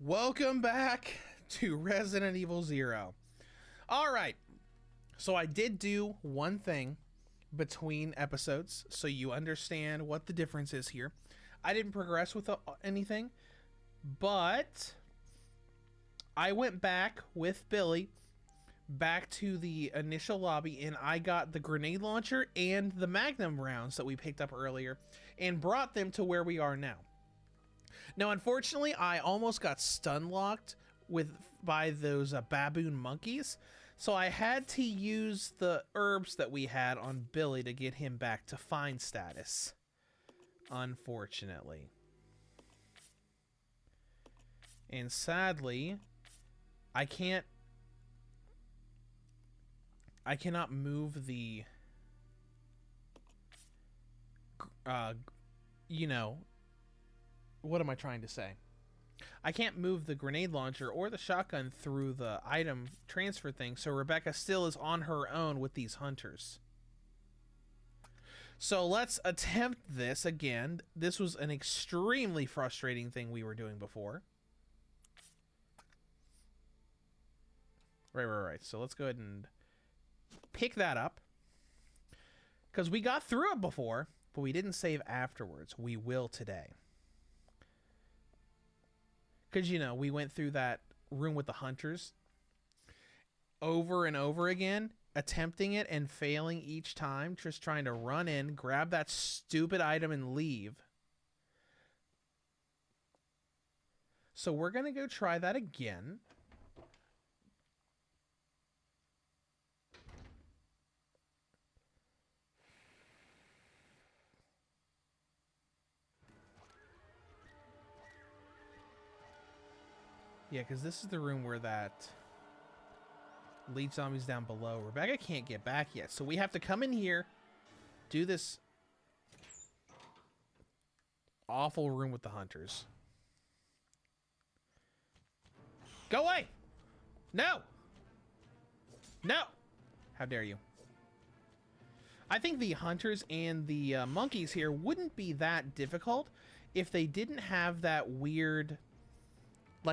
Welcome back to Resident Evil Zero. Alright, so I did do one thing between episodes, so you understand what the difference is here. I didn't progress with anything, but I went back with Billy back to the initial lobby, and I got the grenade launcher and the Magnum rounds that we picked up earlier and brought them to where we are now. Now, unfortunately, I almost got stun locked by those baboon monkeys, so I had to use the herbs that we had on Billy to get him back to fine status. Unfortunately. And sadly, I cannot move the what am I trying to say? I can't move the grenade launcher or the shotgun through the item transfer thing, so Rebecca still is on her own with these hunters. So let's attempt this again. This was an extremely frustrating thing we were doing before. Right. So let's go ahead and pick that up. Because we got through it before, but we didn't save afterwards. We will today. Because, we went through that room with the hunters over and over again, attempting it and failing each time, just trying to run in, grab that stupid item, and leave. So we're going to go try that again. Yeah, because this is the room where that lead zombie's down below. Rebecca can't get back yet, so we have to come in here, do this awful room with the hunters. Go away! No! No! How dare you. I think the hunters and the monkeys here wouldn't be that difficult if they didn't have that weird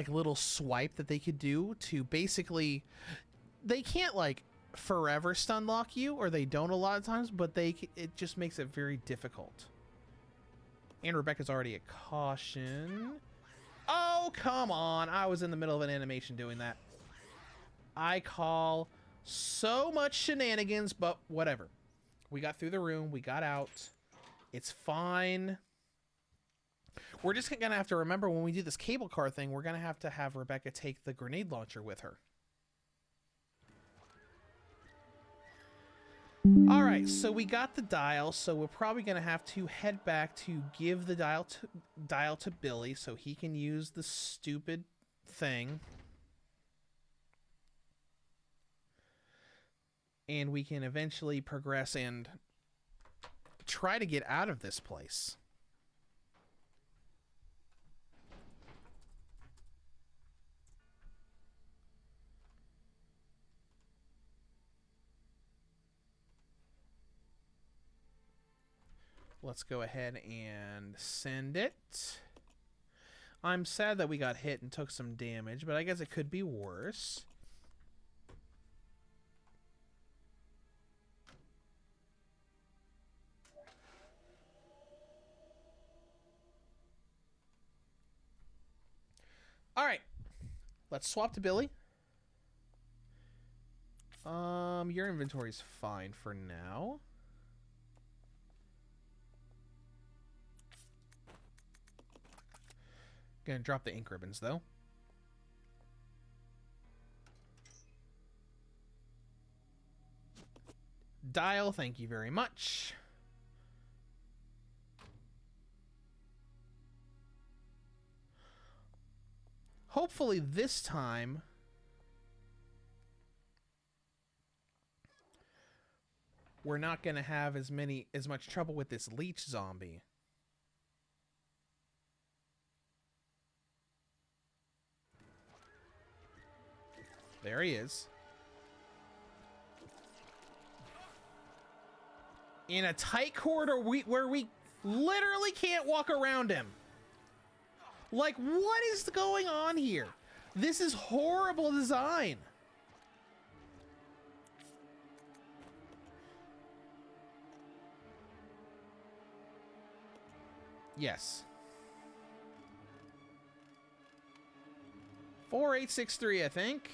little swipe that they could do to basically, they can't forever stun lock you, or they don't a lot of times, but it just makes it very difficult. And Rebecca's already at caution. Oh, come on. I was in the middle of an animation doing that. I call so much shenanigans, but whatever. We got through the room. We got out. It's fine. We're just going to have to remember when we do this cable car thing, we're going to have Rebecca take the grenade launcher with her. All right, so we got the dial, so we're probably going to have to head back to give the dial to Billy so he can use the stupid thing. And we can eventually progress and try to get out of this place. Let's go ahead and send it. I'm sad that we got hit and took some damage, but I guess it could be worse. All right. Let's swap to Billy. Your inventory's fine for now. Gonna drop the ink ribbons, though. Dial, thank you very much. Hopefully this time we're not gonna have as much trouble with this leech zombie. There he is. In a tight corridor where we literally can't walk around him. Like, what is going on here? This is horrible design. Yes. 4863, I think.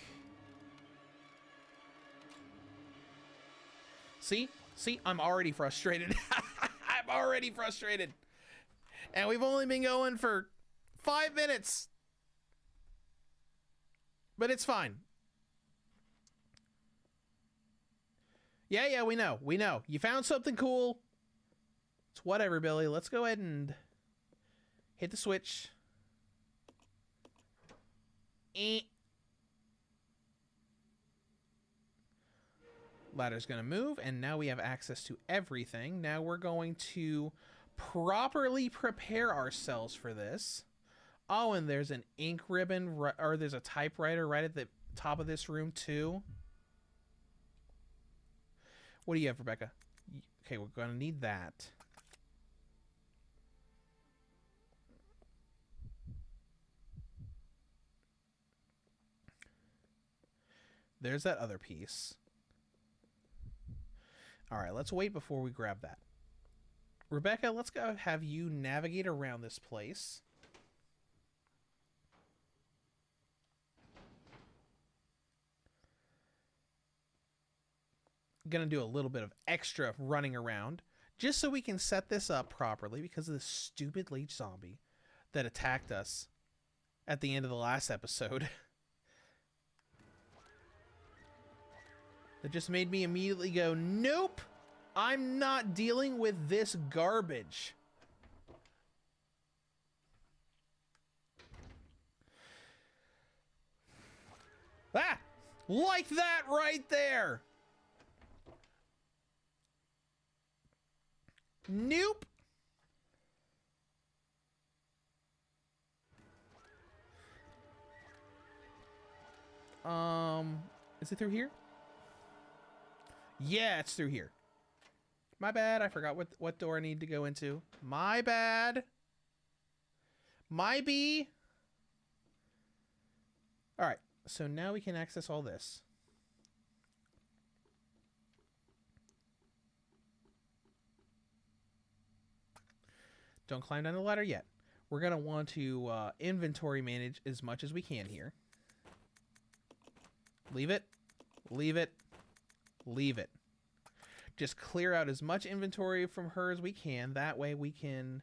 See? See? I'm already frustrated. I'm already frustrated. And we've only been going for 5 minutes. But it's fine. Yeah, we know. We know. You found something cool. It's whatever, Billy. Let's go ahead and hit the switch. Ladder's going to move, and now we have access to everything. Now we're going to properly prepare ourselves for this. Oh, and there's an ink ribbon, or there's a typewriter right at the top of this room, too. What do you have, Rebecca? Okay, we're going to need that. There's that other piece. All right, let's wait before we grab that. Rebecca, let's go have you navigate around this place. Gonna do a little bit of extra running around just so we can set this up properly because of this stupid leech zombie that attacked us at the end of the last episode. That just made me immediately go, nope, I'm not dealing with this garbage. Ah, like that right there. Nope. Is it through here? Yeah, it's through here. My bad. I forgot what door I need to go into. My bad. My B. All right. So now we can access all this. Don't climb down the ladder yet. We're going to want to inventory manage as much as we can here. Leave it. Leave it. Leave it. Just clear out as much inventory from her as we can. That way we can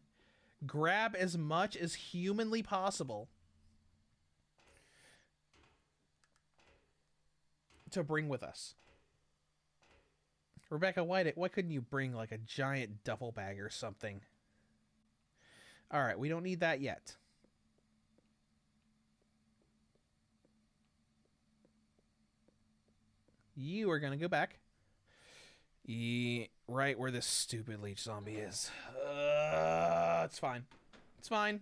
grab as much as humanly possible to bring with us. Rebecca, why couldn't you bring like a giant duffel bag or something? All right, we don't need that yet. You are going to go back. Right where this stupid leech zombie is. It's fine. It's fine.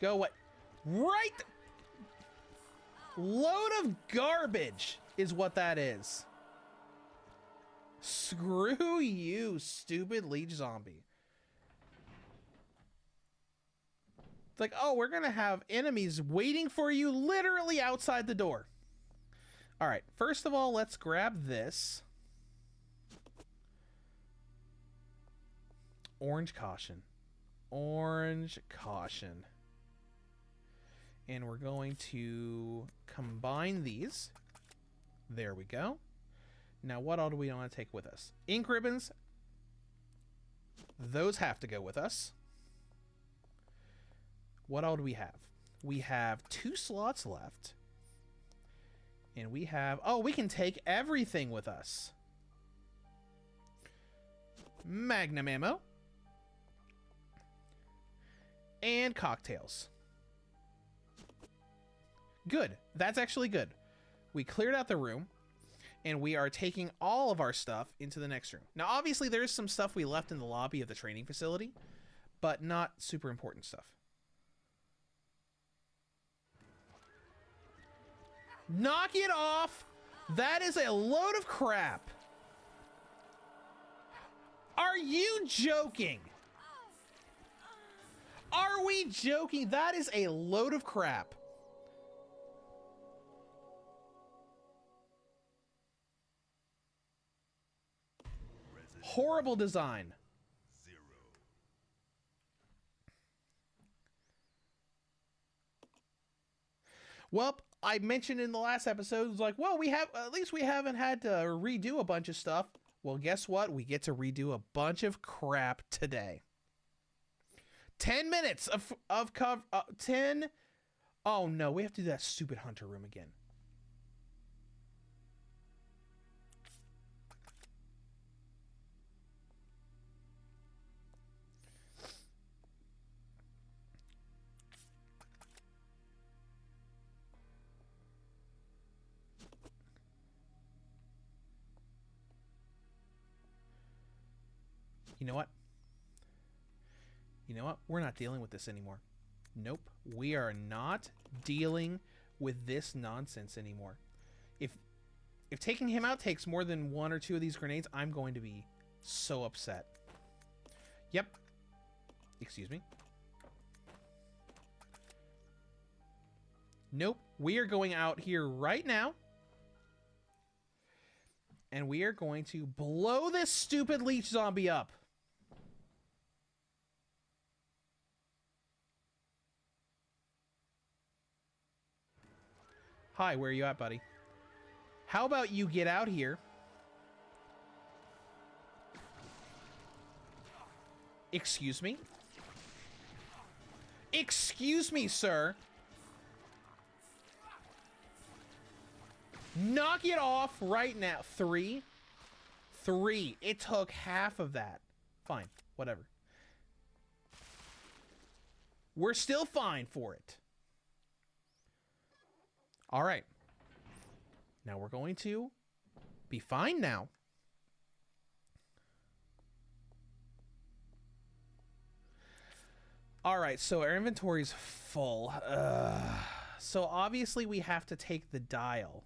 Go away. Right. Load of garbage is what that is. Screw you, stupid leech zombie. It's like, oh, we're going to have enemies waiting for you literally outside the door. All right, first of all, let's grab this. Orange caution. Orange caution. And we're going to combine these. There we go. Now, what all do we want to take with us? Ink ribbons. Those have to go with us. What all do we have? We have 2 slots left. And we have... Oh, we can take everything with us. Magnum ammo. And cocktails. Good. That's actually good. We cleared out the room. And we are taking all of our stuff into the next room. Now, obviously, there is some stuff we left in the lobby of the training facility. But not super important stuff. Knock it off! That is a load of crap. Are you joking? Are we joking? That is a load of crap. Horrible design. Well, I mentioned in the last episode, it's like, well, at least we haven't had to redo a bunch of stuff. Well, guess what? We get to redo a bunch of crap today. 10 minutes of cover. 10. Oh no, we have to do that stupid hunter room again. You know what? You know what? We're not dealing with this anymore. Nope. We are not dealing with this nonsense anymore. If taking him out takes more than 1 or 2 of these grenades, I'm going to be so upset. Yep. Excuse me. Nope. We are going out here right now. And we are going to blow this stupid leech zombie up. Hi, where are you at, buddy? How about you get out here? Excuse me? Excuse me, sir. Knock it off right now. 3. It took half of that. Fine, whatever. We're still fine for it. All right. Now we're going to be fine now. All right, so our inventory's full. So obviously we have to take the dial.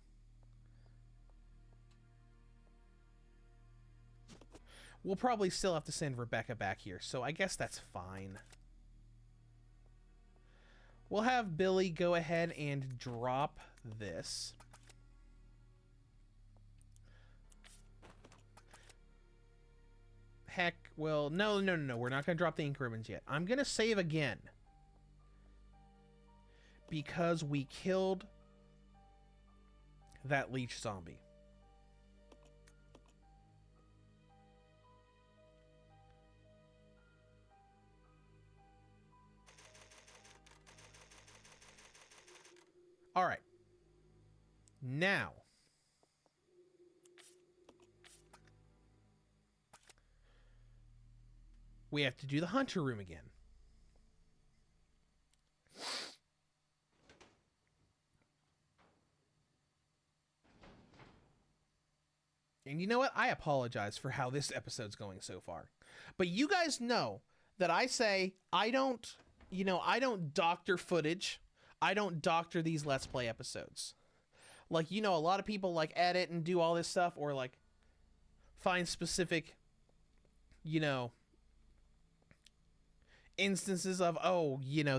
We'll probably still have to send Rebecca back here, so I guess that's fine. We'll have Billy go ahead and drop this. Heck, well, no. We're not going to drop the ink ribbons yet. I'm going to save again. Because we killed that leech zombie. All right. Now, we have to do the hunter room again. And you know what? I apologize for how this episode's going so far. But you guys know that I say I don't doctor footage. I don't doctor these Let's Play episodes. Like, a lot of people like edit and do all this stuff, or like find specific, instances of,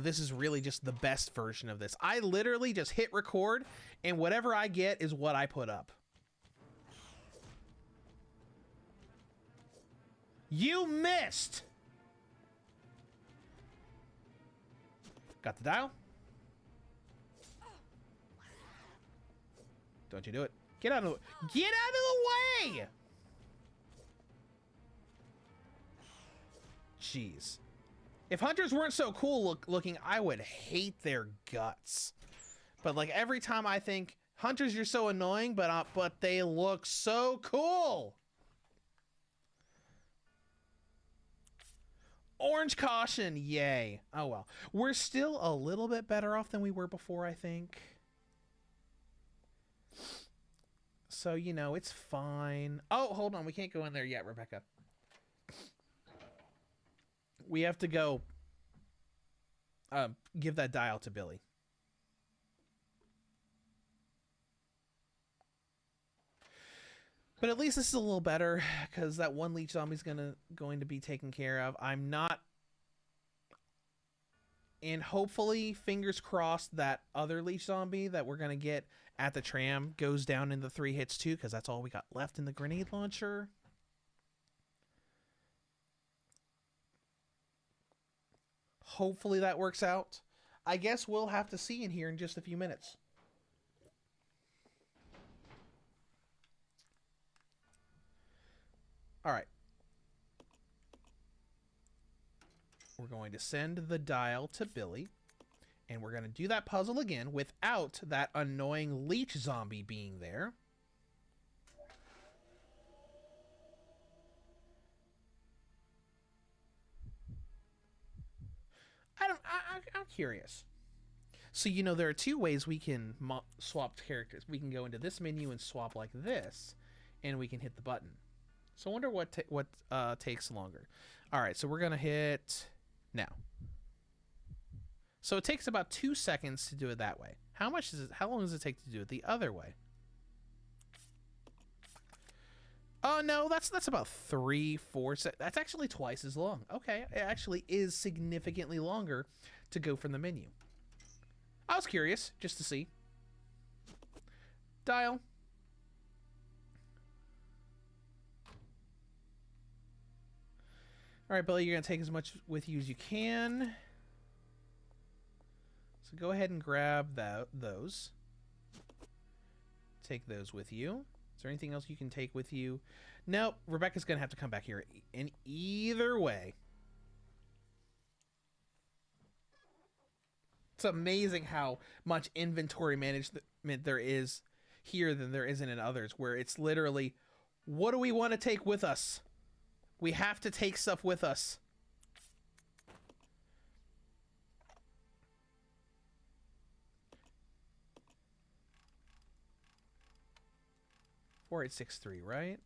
this is really just the best version of this. I literally just hit record, and whatever I get is what I put up. You missed! Got the dial? Don't you do it. Get out of the way! Jeez. If hunters weren't so cool looking, I would hate their guts. But like every time I think, hunters, you're so annoying, but they look so cool. Orange caution, yay. Oh well. We're still a little bit better off than we were before, I think. So, it's fine. Oh, hold on. We can't go in there yet, Rebecca. We have to go give that dial to Billy. But at least this is a little better, because that one leech zombie's going to be taken care of. I'm not And hopefully, fingers crossed, that other leech zombie that we're going to get at the tram goes down in the 3 hits too, because that's all we got left in the grenade launcher. Hopefully that works out. I guess we'll have to see in here in just a few minutes. All right. We're going to send the dial to Billy. And we're going to do that puzzle again without that annoying leech zombie being there. I'm curious. So, you know, there are 2 ways we can swap characters. We can go into this menu and swap like this, and we can hit the button. So I wonder what takes longer. All right, so we're going to hit now. So it takes about 2 seconds to do it that way. How long does it take to do it the other way? Oh, no, that's about 3, 4 seconds. That's actually twice as long. Okay, it actually is significantly longer to go from the menu. I was curious, just to see. Dial. All right, Billy, you're going to take as much with you as you can. So go ahead and grab those. Take those with you. Is there anything else you can take with you? Nope. Rebecca's going to have to come back here in either way. It's amazing how much inventory management there is here than there isn't in others, where it's literally, what do we want to take with us? We have to take stuff with us. Four, 8, 6, 3, right?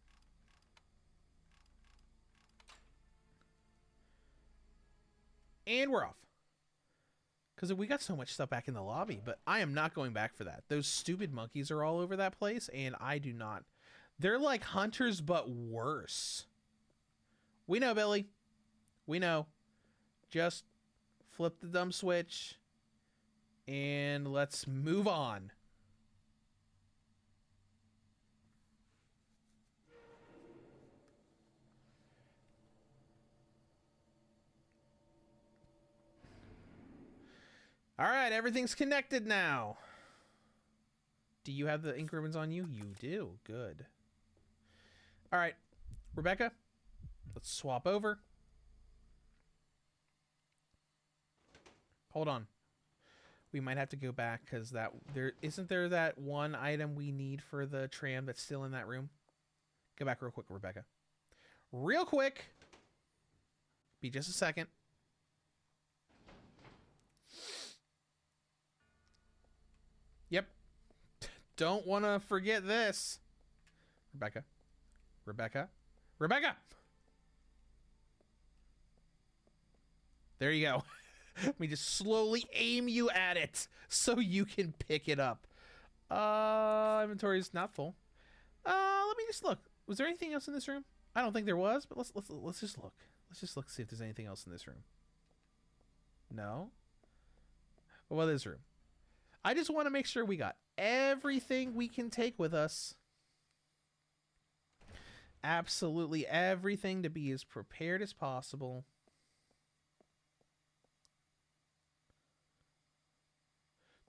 And we're off. Because we got so much stuff back in the lobby, but I am not going back for that. Those stupid monkeys are all over that place, and I do not. They're like hunters, but worse. We know, Billy. We know. Just flip the dumb switch, and let's move on. All right, everything's connected now. Do you have the ink ribbons on you? You do. Good. All right, Rebecca, let's swap over. Hold on. We might have to go back because isn't there that one item we need for the tram that's still in that room? Go back real quick, Rebecca. Real quick. Be just a second. Yep. Don't want to forget this. Rebecca. Rebecca. Rebecca! There you go. Let me just slowly aim you at it so you can pick it up. Inventory is not full. Let me just look. Was there anything else in this room? I don't think there was, but let's just look. Let's just look, see if there's anything else in this room. No. Well, this room. I just want to make sure we got everything we can take with us. Absolutely everything to be as prepared as possible.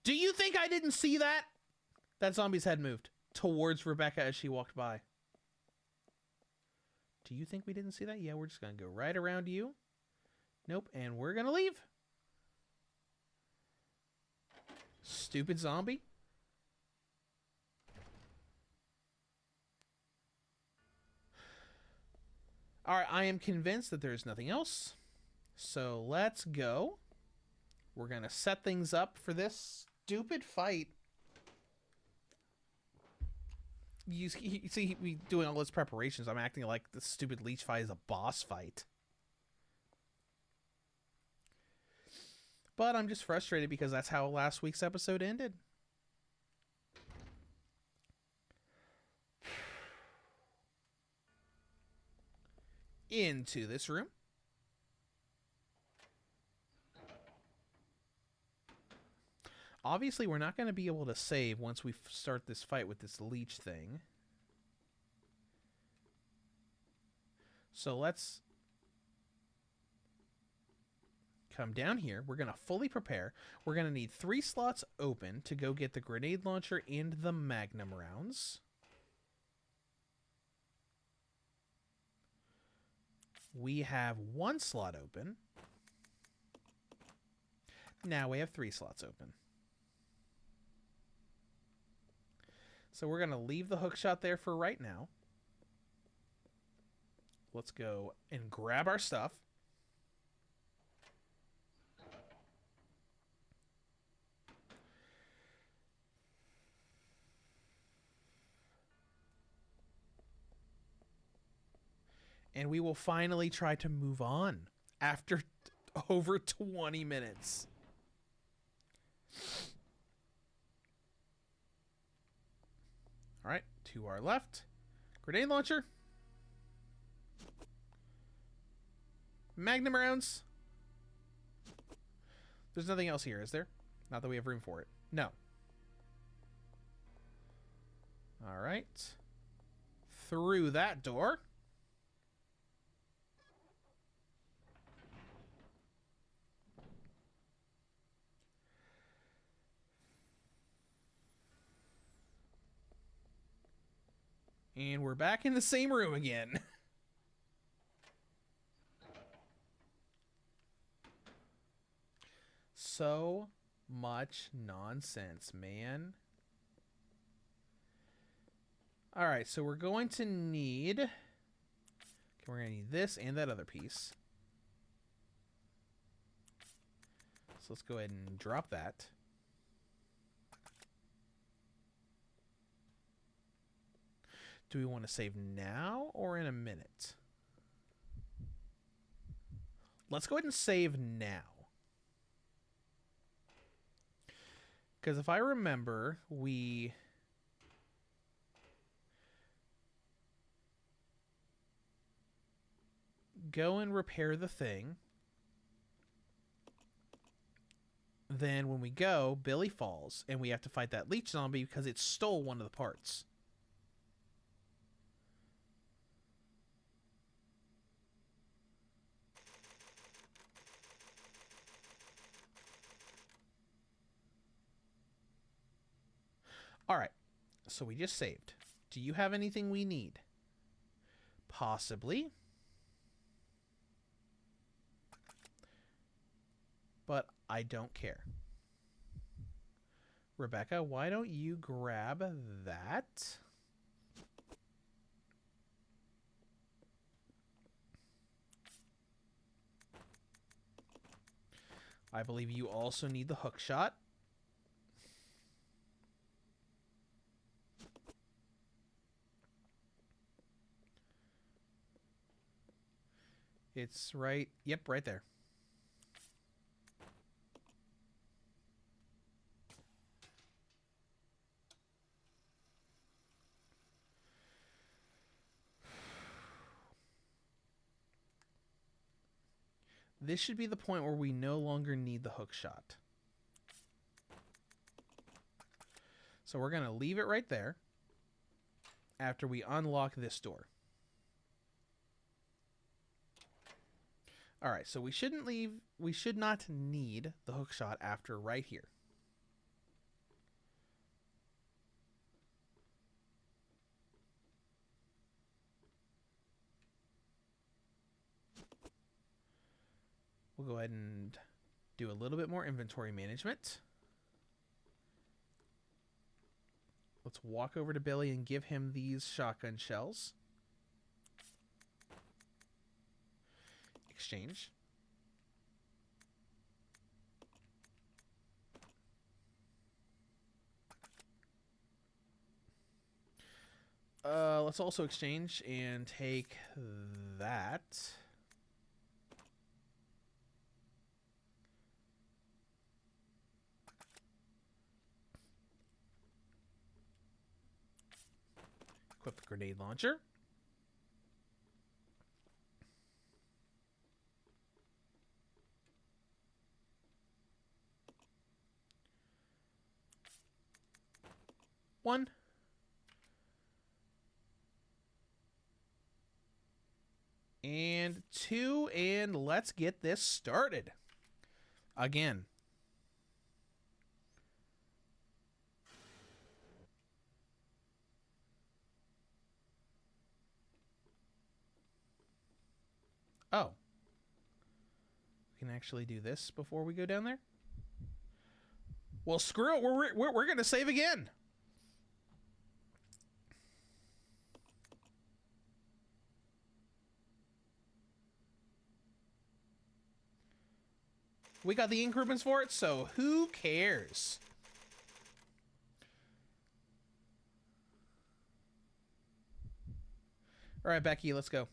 Do you think I didn't see that? That zombie's head moved towards Rebecca as she walked by. Do you think we didn't see that? Yeah, we're just going to go right around you. Nope, and we're going to leave. Stupid zombie. All right, I am convinced that there's nothing else. So let's go. We're going to set things up for this stupid fight. You see me doing all those preparations. I'm acting like the stupid leech fight is a boss fight. But I'm just frustrated because that's how last week's episode ended. Into this room. Obviously, we're not going to be able to save once we start this fight with this leech thing. So let's come down here. We're going to fully prepare. We're going to need 3 slots open to go get the grenade launcher and the magnum rounds. We have 1 slot open. Now we have 3 slots open. So we're going to leave the hook shot there for right now. Let's go and grab our stuff. And we will finally try to move on after over 20 minutes. All right, to our left. Grenade launcher. Magnum rounds. There's nothing else here, is there? Not that we have room for it. No. All right. Through that door. And we're back in the same room again. So much nonsense, man. All right, so we're going to need... Okay, we're going to need this and that other piece. So let's go ahead and drop that. Do we want to save now or in a minute? Let's go ahead and save now. Because if I remember, we... go and repair the thing. Then when we go, Billy falls, and we have to fight that leech zombie because it stole one of the parts. All right, so we just saved. Do you have anything we need? Possibly. But I don't care. Rebecca, why don't you grab that? I believe you also need the hook shot. It's right, yep, right there. This should be the point where we no longer need the hook shot. So we're going to leave it right there after we unlock this door. All right, so we should not need the hook shot after right here. We'll go ahead and do a little bit more inventory management. Let's walk over to Billy and give him these shotgun shells. Exchange. Let's also exchange and take that. Equip the grenade launcher. 1. And 2, and let's get this started. Again. Oh. We can actually do this before we go down there? Well, screw it. We're going to save again. We got the increments for it, so who cares? All right, Becky, let's go.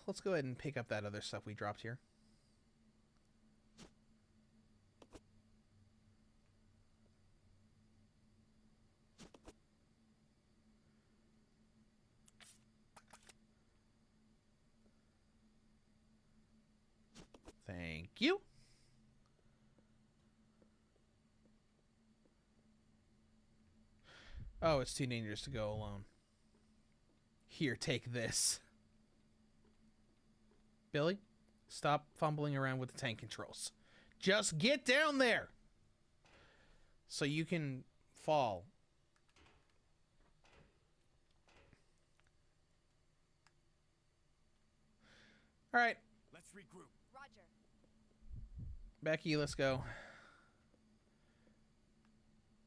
Let's go ahead and pick up that other stuff we dropped here. Thank you. Oh, it's too dangerous to go alone. Here, take this. Billy, stop fumbling around with the tank controls. Just get down there so you can fall. All right. Let's regroup. Roger. Becky, let's go.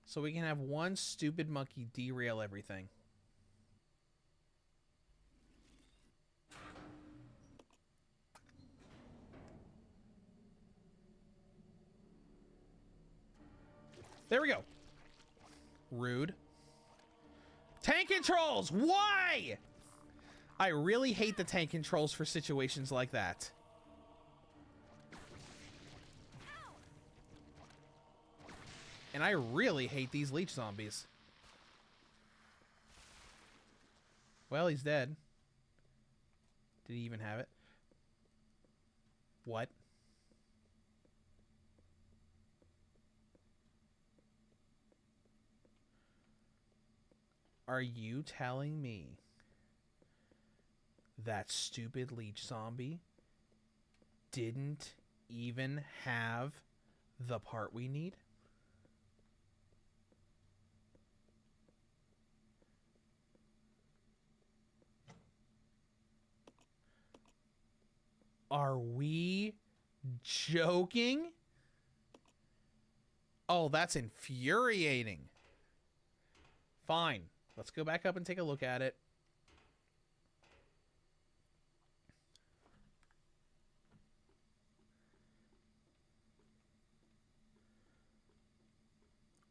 So we can have one stupid monkey derail everything. There we go. Rude. Tank controls! Why? I really hate the tank controls for situations like that. And I really hate these leech zombies. Well, he's dead. Did he even have it? What? Are you telling me that stupid leech zombie didn't even have the part we need? Are we joking? Oh, that's infuriating. Fine. Let's go back up and take a look at it.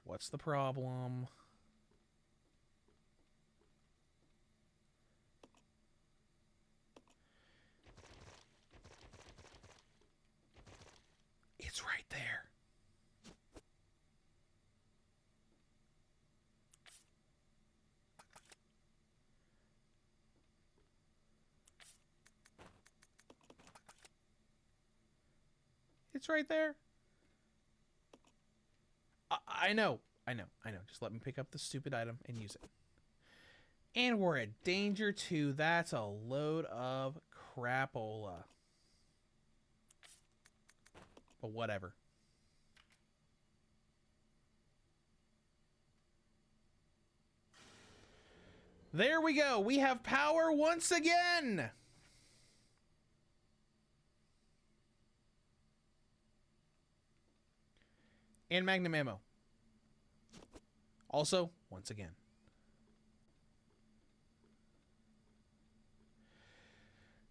What's the problem? It's right there. It's right there. I know. Just let me pick up the stupid item and use it. And we're at danger 2. That's a load of crapola. But whatever. There we go. We have power once again. And magnum ammo. Also, once again.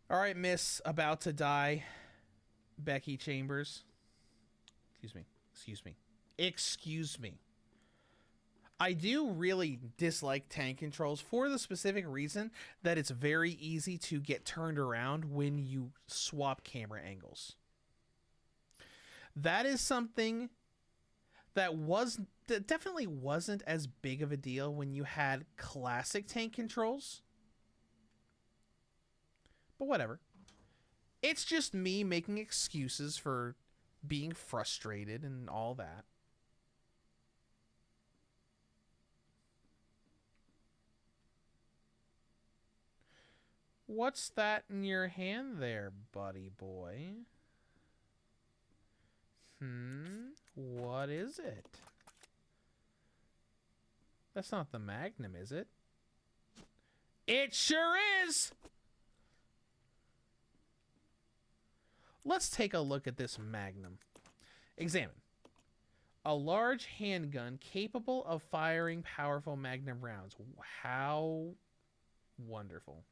All right, Miss about to die, Becky Chambers. Excuse me. I do really dislike tank controls for the specific reason that it's very easy to get turned around when you swap camera angles. That is something that definitely wasn't as big of a deal when you had classic tank controls. But whatever. It's just me making excuses for being frustrated and all that. What's that in your hand there, buddy boy? What is it? That's not the Magnum, is it? It sure is! Let's take a look at this Magnum. Examine. A large handgun capable of firing powerful Magnum rounds. How wonderful.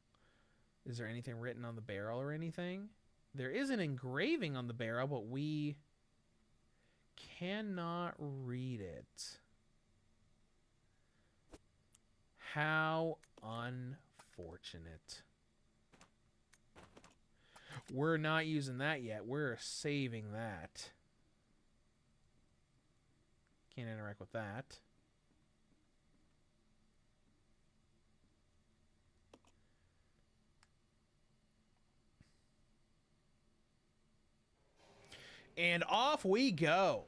Is there anything written on the barrel or anything? There is an engraving on the barrel, but we cannot read it. How unfortunate. We're not using that yet. We're saving that. Can't interact with that. And off we go.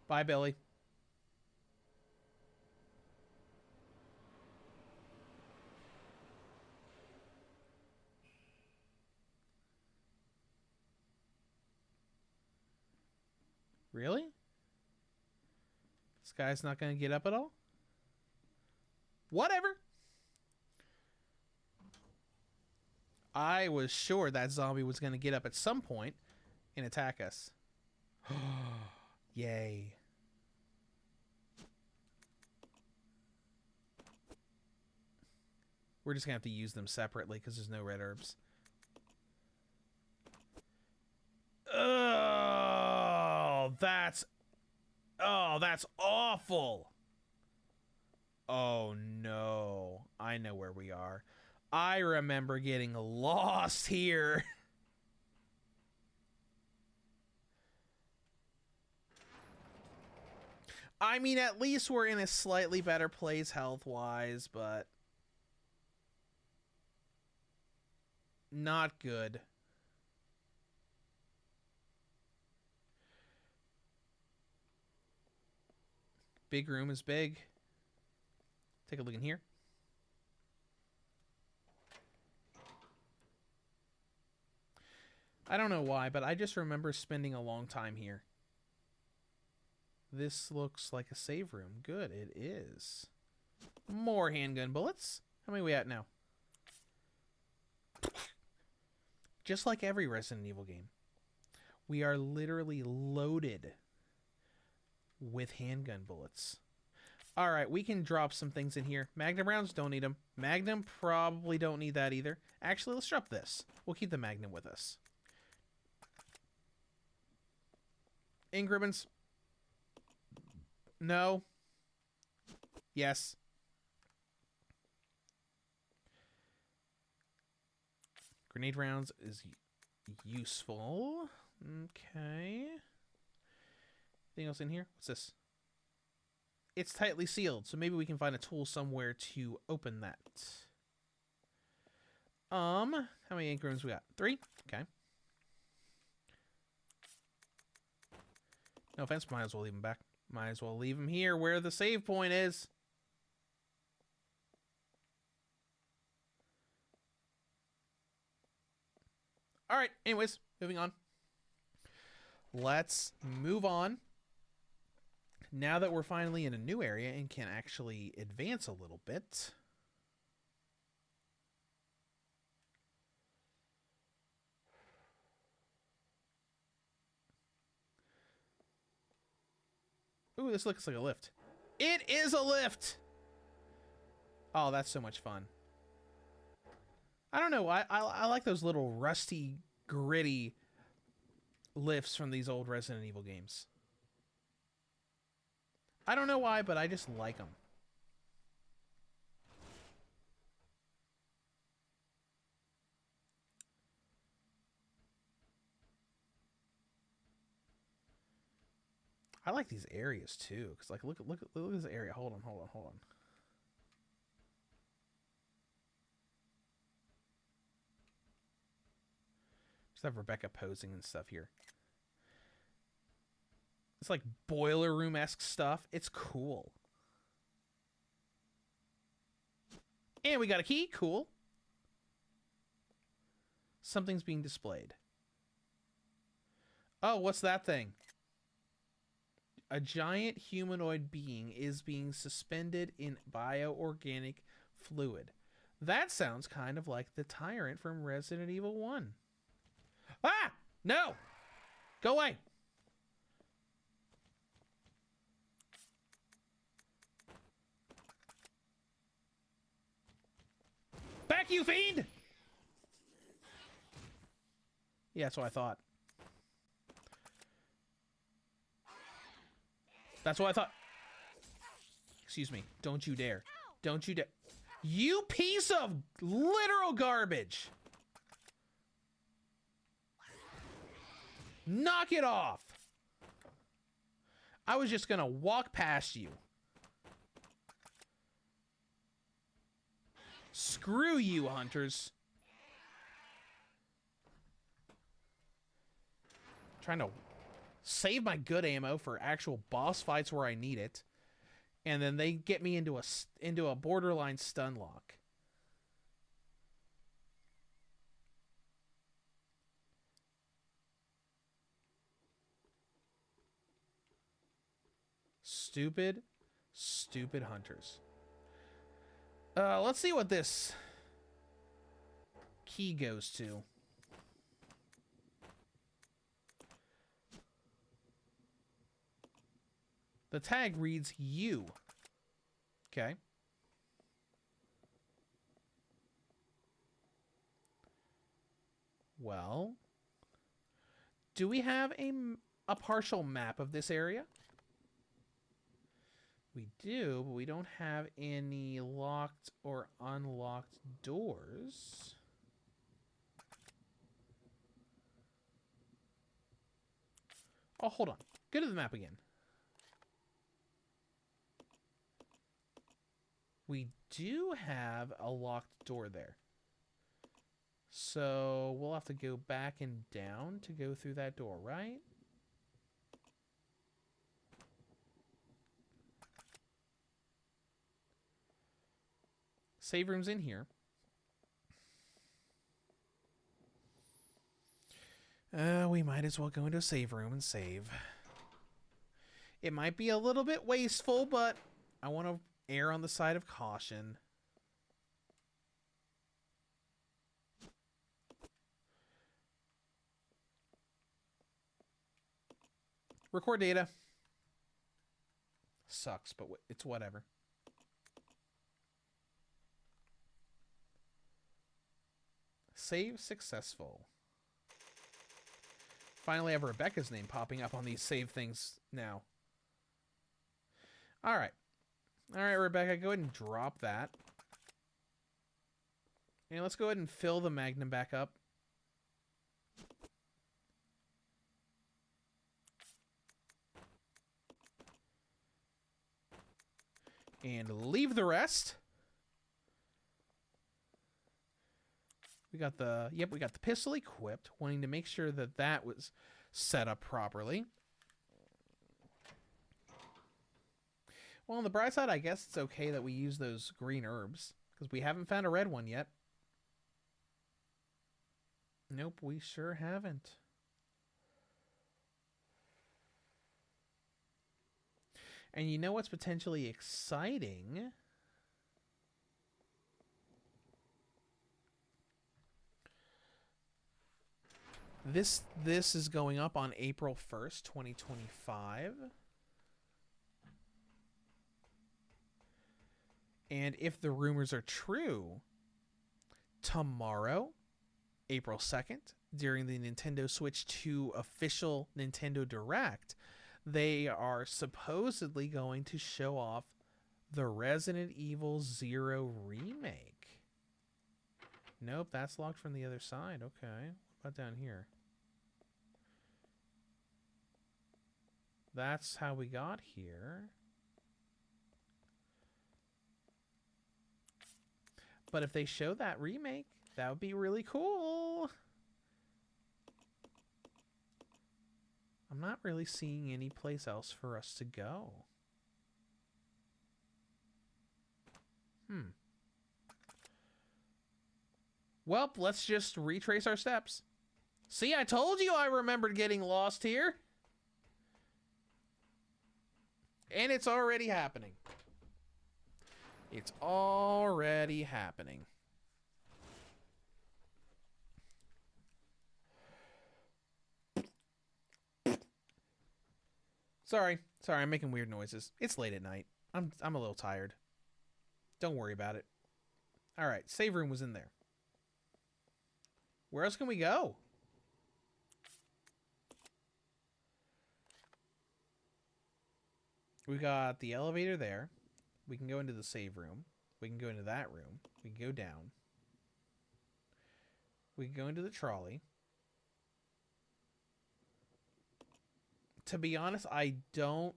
Bye, Billy. Really? This guy's not going to get up at all? Whatever. I was sure that zombie was going to get up at some point and attack us. Yay. We're just going to have to use them separately because there's no red herbs. Oh, that's awful. Oh, no. I know where we are. I remember getting lost here. I mean, at least we're in a slightly better place health-wise, but not good. Big room is big. Take a look in here. I don't know why, but I just remember spending a long time here. This looks like a save room. Good, it is. More handgun bullets. How many are we at now? Just like every Resident Evil game, we are literally loaded with handgun bullets. All right, we can drop some things in here. Magnum rounds, don't need them. Magnum, probably don't need that either. Actually, let's drop this. We'll keep the Magnum with us. Ink ribbons. No. Yes. Grenade rounds is useful. Okay. Anything else in here? What's this? It's tightly sealed, so maybe we can find a tool somewhere to open that. How many ink ribbons we got? 3? Okay. No offense, might as well leave them back. Might as well leave them here where the save point is. All right, anyways, moving on. Let's move on. Now that we're finally in a new area and can actually advance a little bit. Ooh, this looks like a lift. It is a lift! Oh, that's so much fun. I don't know. I like those little rusty, gritty lifts from these old Resident Evil games. I don't know why, but I just like them. I like these areas too, because like look at this area. Hold on. Just have Rebecca posing and stuff here. It's like boiler room-esque stuff. It's cool. And we got a key. Cool. Something's being displayed. Oh, what's that thing? A giant humanoid being is being suspended in bioorganic fluid. That sounds kind of like the tyrant from Resident Evil 1. Ah! No! Go away! Back, you fiend! Yeah, that's what I thought. That's what I thought. Excuse me. Don't you dare. Don't you dare. You piece of literal garbage! Knock it off! I was just gonna walk past you. Screw you, hunters. Trying to save my good ammo for actual boss fights where I need it, and then they get me into a borderline stun lock. Stupid hunters. Let's see what this key goes to. The tag reads you. Okay. Well, do we have a partial map of this area? We do, but we don't have any locked or unlocked doors. Oh, hold on. Go to the map again. We do have a locked door there. So we'll have to go back and down to go through that door, right? Save room's in here. We might as well go into a save room and save. It might be a little bit wasteful, but I want to err on the side of caution. Record data. Sucks, but it's whatever. Save successful. Finally have Rebecca's name popping up on these save things now. Alright. Alright, Rebecca, go ahead and drop that. And let's go ahead and fill the Magnum back up. And leave the rest. We got the pistol equipped, wanting to make sure that that was set up properly. Well, on the bright side, I guess it's okay that we use those green herbs, because we haven't found a red one yet. Nope, we sure haven't. And you know what's potentially exciting? This is going up on April 1st, 2025. And if the rumors are true, tomorrow, April 2nd, during the Nintendo Switch 2 official Nintendo Direct, they are supposedly going to show off the Resident Evil 0 remake. Nope, that's locked from the other side. Okay. What about down here? That's how we got here. But if they show that remake, that would be really cool. I'm not really seeing any place else for us to go. Well, let's just retrace our steps. See, I told you I remembered getting lost here. And it's already happening. It's already happening. Sorry, I'm making weird noises. It's late at night. I'm a little tired. Don't worry about it. All right, save room was in there. Where else can we go? We got the elevator there. We can go into the save room. We can go into that room. We can go down. We can go into the trolley. To be honest, I don't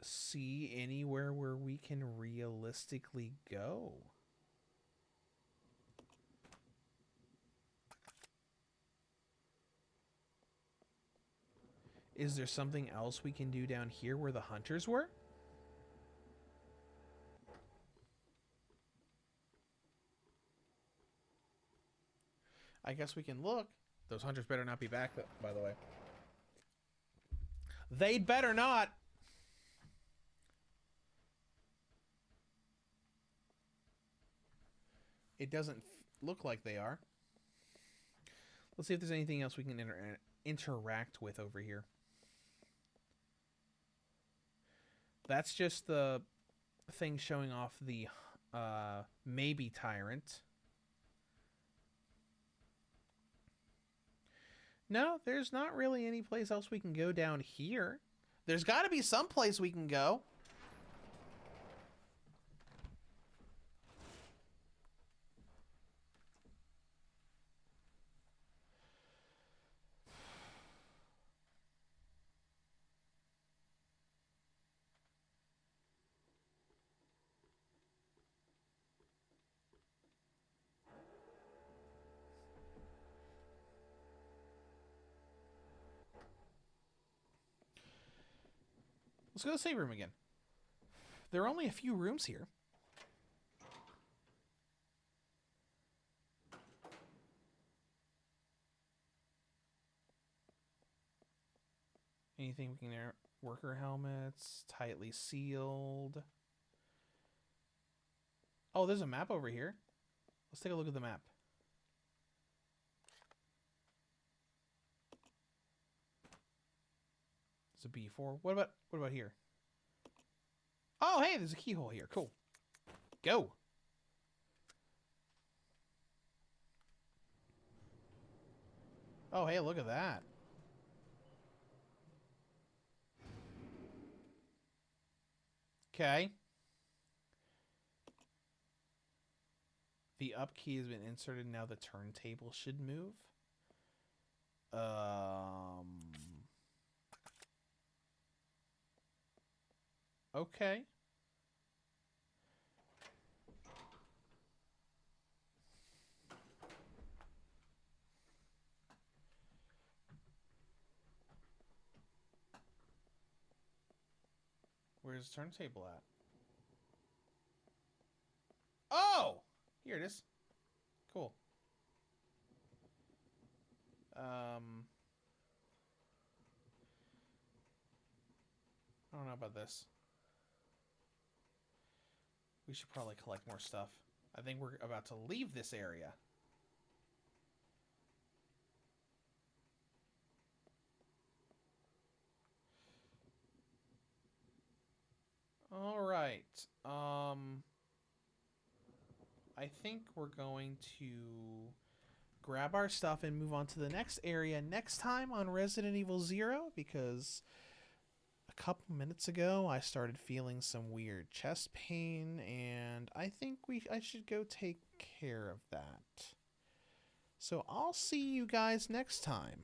see anywhere where we can realistically go. Is there something else we can do down here where the hunters were? I guess we can look. Those hunters better not be back, by the way. They'd better not. It doesn't look like they are. Let's see if there's anything else we can interact with over here. That's just the thing showing off the maybe tyrant. No, there's not really any place else we can go down here. There's got to be some place we can go. Let's go to the save room again. There are only a few rooms here. Anything we can worker helmets, tightly sealed. Oh, there's a map over here. Let's take a look at the map. It's a B4. What about here? Oh, hey, there's a keyhole here. Cool. Go. Oh, hey, look at that. Okay. The up key has been inserted. Now the turntable should move. Okay. Where's the turntable at? Oh! Here it is. Cool. I don't know about this. We should probably collect more stuff. I think we're about to leave this area. All right. I think we're going to grab our stuff and move on to the next area next time on Resident Evil 0, because a couple minutes ago I started feeling some weird chest pain, and I think I should go take care of that. So I'll see you guys next time.